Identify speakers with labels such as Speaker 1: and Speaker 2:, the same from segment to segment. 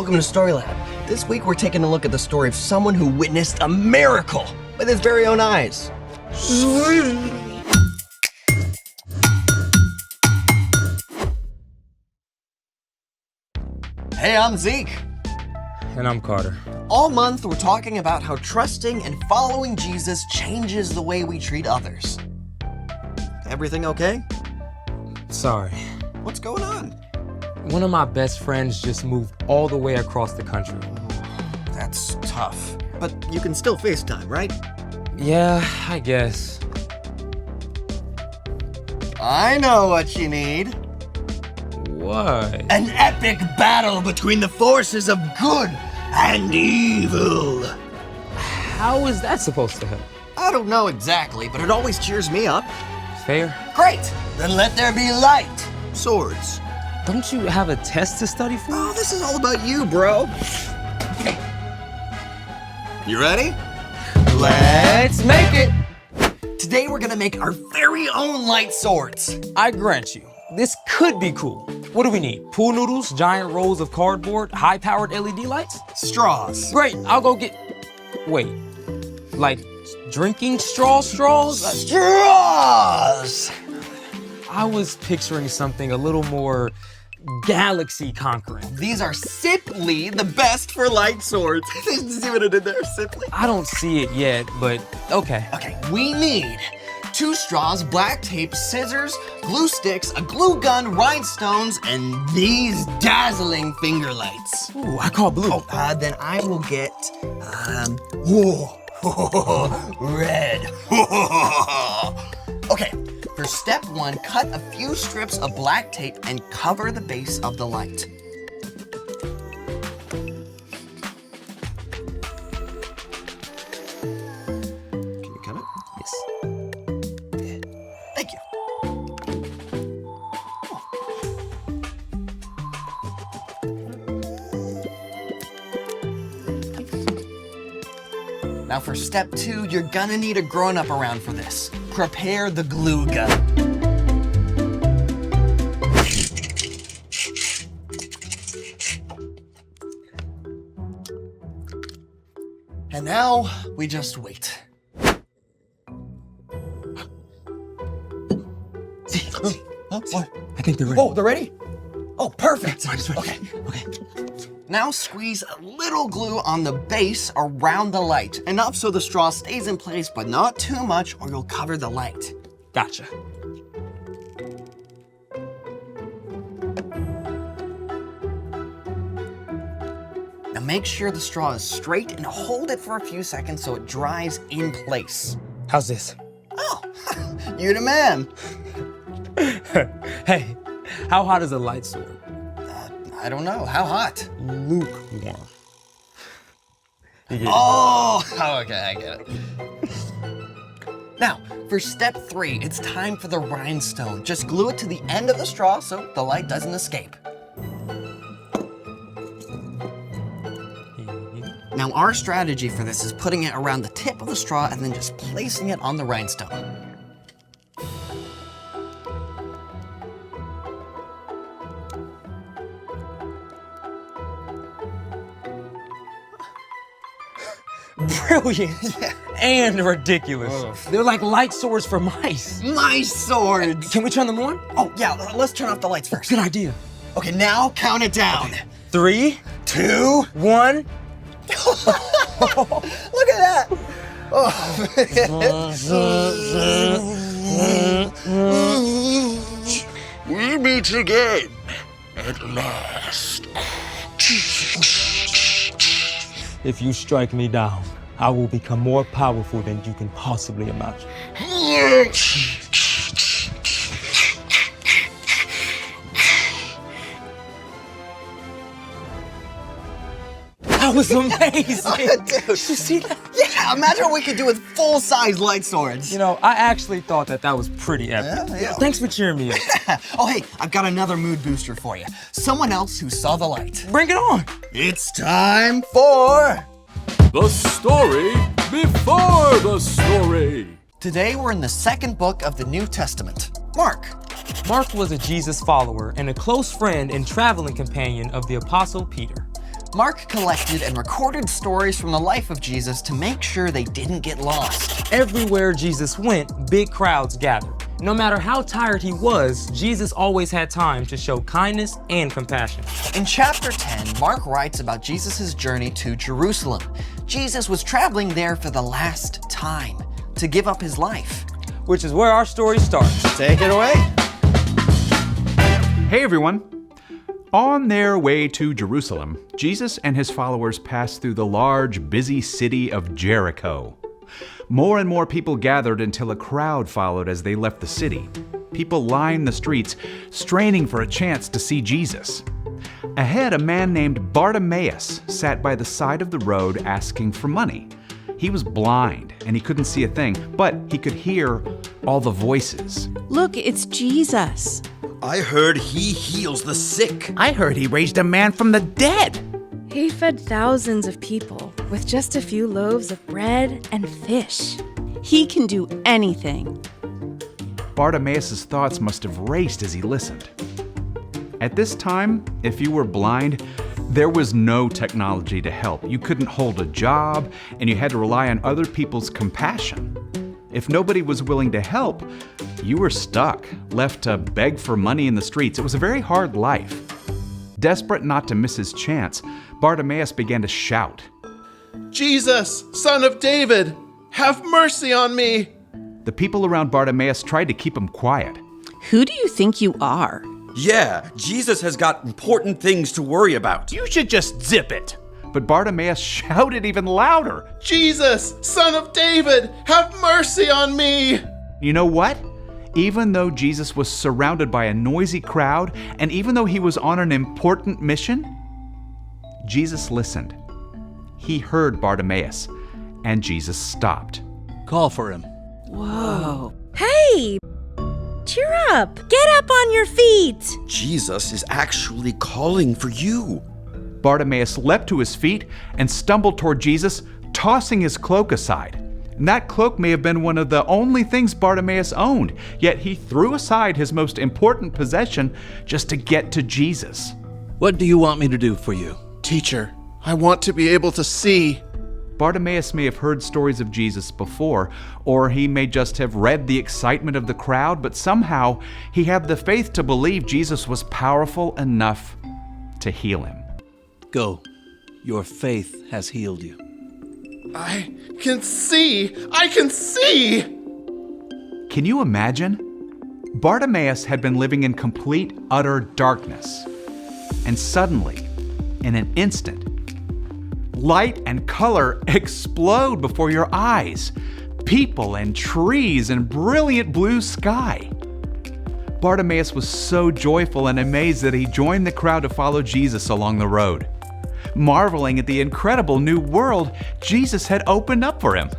Speaker 1: welcome to Story Lab. This week we're taking a look at the story of someone who witnessed a miracle with his very own eyes. Hey, I'm Zeke.
Speaker 2: And I'm Carter.
Speaker 1: All month we're talking about how trusting and following Jesus changes the way we treat others. Everything okay?
Speaker 2: Sorry.
Speaker 1: What's going on?
Speaker 2: One of my best friends just moved all the way across the country.
Speaker 1: That's tough. But you can still FaceTime, right?
Speaker 2: Yeah, I guess.
Speaker 1: I know what you need.
Speaker 2: What?
Speaker 1: An epic battle between the forces of good and evil.
Speaker 2: How is that supposed to help?
Speaker 1: I don't know exactly, but it always cheers me up.
Speaker 2: Fair.
Speaker 1: Great! Then let there be light. Swords.
Speaker 2: Don't you have a test to study for?
Speaker 1: Oh, this is all about you, bro. You ready? Let's make it! Today we're gonna make our very own light swords.
Speaker 2: I grant you, this could be cool. What do we need? Pool noodles, giant rolls of cardboard, high-powered LED lights?
Speaker 1: Straws.
Speaker 2: Great, I'll go get... Wait, like drinking straws?
Speaker 1: Straws!
Speaker 2: I was picturing something a little more galaxy-conquering.
Speaker 1: These are simply the best for light swords. See what I did there? Simply?
Speaker 2: I don't see it yet, but okay.
Speaker 1: Okay, we need 2 straws, black tape, scissors, glue sticks, a glue gun, rhinestones, and these dazzling finger lights.
Speaker 2: Ooh, I call blue.
Speaker 1: Oh, then I will get, red. Okay, for step 1, cut a few strips of black tape and cover the base of the light. Can you cut it?
Speaker 2: Yes.
Speaker 1: Thank you. Now for step 2, you're gonna need a grown-up around for this. Prepare the glue gun. And now we just wait. What?
Speaker 2: I think they're ready.
Speaker 1: Oh, they're ready? Oh, perfect.
Speaker 2: Mine's ready.
Speaker 1: Okay. Now squeeze a little glue on the base around the light. Enough so the straw stays in place, but not too much or you'll cover the light.
Speaker 2: Gotcha.
Speaker 1: Now make sure the straw is straight and hold it for a few seconds so it dries in place.
Speaker 2: How's this?
Speaker 1: Oh, you the man.
Speaker 2: Hey, how hot is a light sword?
Speaker 1: I don't know, how hot?
Speaker 2: Lukewarm.
Speaker 1: Oh, okay, I get it. Now, for step 3, it's time for the rhinestone. Just glue it to the end of the straw so the light doesn't escape. Now, our strategy for this is putting it around the tip of the straw and then just placing it on the rhinestone.
Speaker 2: Brilliant and ridiculous. They're like light swords for mice.
Speaker 1: Mice swords!
Speaker 2: Can we turn them on?
Speaker 1: Oh, yeah, let's turn off the lights first.
Speaker 2: Good idea.
Speaker 1: Okay, now count it down.
Speaker 2: 3,
Speaker 1: 2,
Speaker 2: 1.
Speaker 1: Look at that! Oh.
Speaker 3: We meet again at last.
Speaker 2: If you strike me down, I will become more powerful than you can possibly imagine. That was amazing.
Speaker 1: Dude.
Speaker 2: You see that?
Speaker 1: Yeah, imagine what we could do with full-size light swords.
Speaker 2: You know, I actually thought that was pretty epic.
Speaker 1: Yeah.
Speaker 2: Thanks for cheering me up.
Speaker 1: Oh, hey, I've got another mood booster for you. Someone else who saw the light.
Speaker 2: Bring it on.
Speaker 1: It's time for...
Speaker 3: The story before the story.
Speaker 1: Today we're in the 2nd book of the New Testament. Mark.
Speaker 2: Mark was a Jesus follower and a close friend and traveling companion of the Apostle Peter.
Speaker 1: Mark collected and recorded stories from the life of Jesus to make sure they didn't get lost.
Speaker 2: Everywhere Jesus went, big crowds gathered. No matter how tired he was, Jesus always had time to show kindness and compassion.
Speaker 1: In chapter 10, Mark writes about Jesus' journey to Jerusalem. Jesus was traveling there for the last time to give up his life.
Speaker 2: Which is where our story starts.
Speaker 1: Take it away.
Speaker 4: Hey everyone! On their way to Jerusalem, Jesus and his followers passed through the large, busy city of Jericho. More and more people gathered until a crowd followed as they left the city. People lined the streets, straining for a chance to see Jesus. Ahead, a man named Bartimaeus sat by the side of the road asking for money. He was blind and he couldn't see a thing, but he could hear all the voices.
Speaker 5: Look, it's Jesus.
Speaker 6: I heard he heals the sick.
Speaker 7: I heard he raised a man from the dead.
Speaker 5: He fed thousands of people with just a few loaves of bread and fish. He can do anything.
Speaker 4: Bartimaeus' thoughts must have raced as he listened. At this time, if you were blind, there was no technology to help. You couldn't hold a job, and you had to rely on other people's compassion. If nobody was willing to help, you were stuck, left to beg for money in the streets. It was a very hard life. Desperate not to miss his chance, Bartimaeus began to shout,
Speaker 6: Jesus, son of David, have mercy on me.
Speaker 4: The people around Bartimaeus tried to keep him quiet.
Speaker 5: Who do you think you are?
Speaker 6: Yeah, Jesus has got important things to worry about.
Speaker 7: You should just zip it.
Speaker 4: But Bartimaeus shouted even louder.
Speaker 6: Jesus, son of David, have mercy on me.
Speaker 4: You know what? Even though Jesus was surrounded by a noisy crowd, and even though he was on an important mission, Jesus listened. He heard Bartimaeus, and Jesus stopped.
Speaker 7: Call for him.
Speaker 5: Whoa. Hey! Cheer up! Get up on your feet!
Speaker 6: Jesus is actually calling for you.
Speaker 4: Bartimaeus leapt to his feet and stumbled toward Jesus, tossing his cloak aside. And that cloak may have been one of the only things Bartimaeus owned, yet he threw aside his most important possession just to get to Jesus.
Speaker 7: What do you want me to do for you?
Speaker 6: Teacher, I want to be able to see.
Speaker 4: Bartimaeus may have heard stories of Jesus before, or he may just have read the excitement of the crowd, but somehow he had the faith to believe Jesus was powerful enough to heal him.
Speaker 7: Go. Your faith has healed you.
Speaker 6: I can see. I can see.
Speaker 4: Can you imagine? Bartimaeus had been living in complete, utter darkness. And suddenly, in an instant, light and color explode before your eyes. People and trees and brilliant blue sky. Bartimaeus was so joyful and amazed that he joined the crowd to follow Jesus along the road. Marveling at the incredible new world Jesus had opened up for him.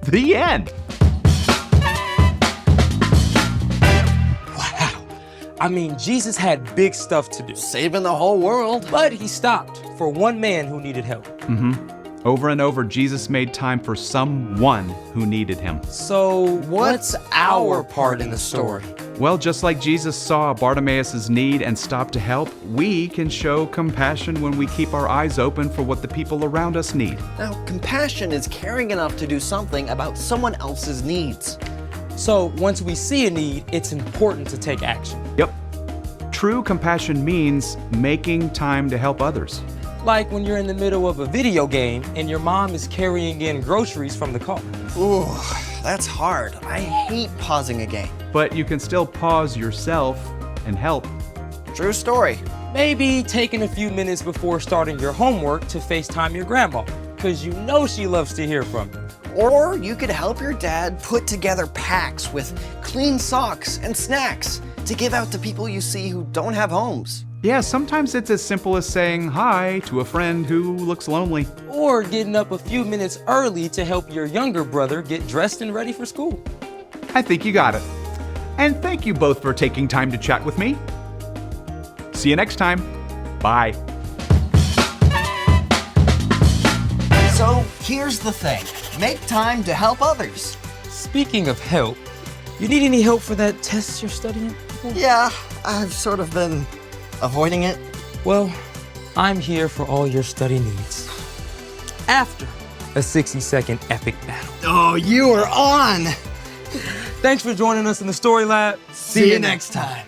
Speaker 4: The end.
Speaker 2: Wow. I mean, Jesus had big stuff to do.
Speaker 1: Saving the whole world.
Speaker 2: But he stopped for one man who needed help.
Speaker 4: Over and over, Jesus made time for someone who needed him.
Speaker 2: So
Speaker 1: What's our part in the story?
Speaker 4: Well, just like Jesus saw Bartimaeus' need and stopped to help, we can show compassion when we keep our eyes open for what the people around us need.
Speaker 1: Now, compassion is caring enough to do something about someone else's needs.
Speaker 2: So once we see a need, it's important to take action.
Speaker 4: Yep. True compassion means making time to help others.
Speaker 2: Like when you're in the middle of a video game and your mom is carrying in groceries from the car.
Speaker 1: Ooh, that's hard. I hate pausing a game.
Speaker 4: But you can still pause yourself and help.
Speaker 1: True story.
Speaker 2: Maybe taking a few minutes before starting your homework to FaceTime your grandma, because you know she loves to hear from you.
Speaker 1: Or you could help your dad put together packs with clean socks and snacks to give out to people you see who don't have homes.
Speaker 4: Yeah, sometimes it's as simple as saying hi to a friend who looks lonely.
Speaker 2: Or getting up a few minutes early to help your younger brother get dressed and ready for school.
Speaker 4: I think you got it. And thank you both for taking time to chat with me. See you next time. Bye.
Speaker 1: So here's the thing. Make time to help others.
Speaker 2: Speaking of help, you need any help for that test you're studying for?
Speaker 1: Yeah, I've sort of been avoiding it.
Speaker 2: Well, I'm here for all your study needs. After a 60-second epic battle.
Speaker 1: Oh, you are on!
Speaker 2: Thanks for joining us in the Story Lab.
Speaker 1: See you next time.